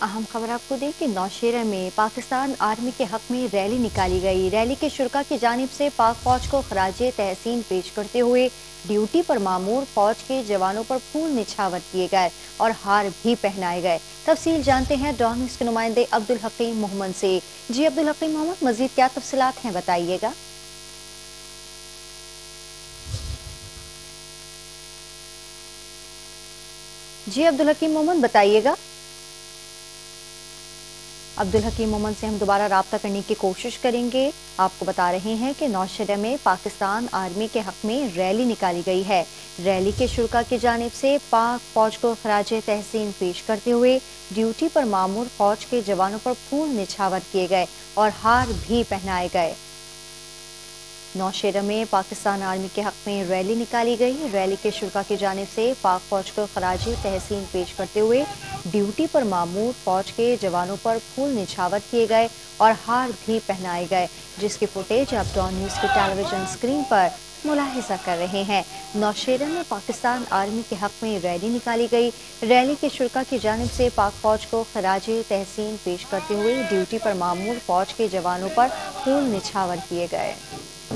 अहम खबर आपको दें कि नौशेरा में पाकिस्तान आर्मी के हक में रैली निकाली गई। रैली के शुरा की जानिब से पाक फौज को खराजे तहसीन पेश करते हुए ड्यूटी पर मामूर फौज के जवानों पर फूल निछावर किए गए और हार भी पहनाए गए। तफसील जानते हैं डॉन न्यूज़ के नुमाइंदे अब्दुल हकीम मोहम्मद से। जी अब्दुल हकीम मोहम्मद, मजीद क्या तफसीलात हैं, बताइएगा। जी अब्दुल हकीम मोहम्मद, बताइएगा। अब्दुल हकीम मोहम्मद से हम दोबारा राब्ता करने की कोशिश करेंगे। आपको बता रहे हैं कि नौशेरा में पाकिस्तान आर्मी के हक में रैली निकाली गई है। रैली के शुरा की जानिब से पाक फौज को खराजे तहसीन पेश करते हुए ड्यूटी पर मामूर फौज के जवानों पर फूल निछावर किए गए और हार भी पहनाए गए। नौशेरा में पाकिस्तान आर्मी के हक में रैली निकाली गई। रैली के शुरा की जानिब से पाक फौज को खराजे तहसीन पेश करते हुए ड्यूटी पर मामूर फौज के जवानों पर फूल निछावर किए गए और हार भी पहनाए गए, जिसकी फुटेज आप डॉन न्यूज़ की टेलीविजन स्क्रीन पर मुलाहिजा कर रहे हैं। नौशेरा में पाकिस्तान आर्मी के हक में रैली निकाली गई। रैली के शुरा की जानिब से पाक फौज को खराजे तहसीन पेश करते हुए ड्यूटी पर मामूर फौज के जवानों पर फूल निछावर किए गए।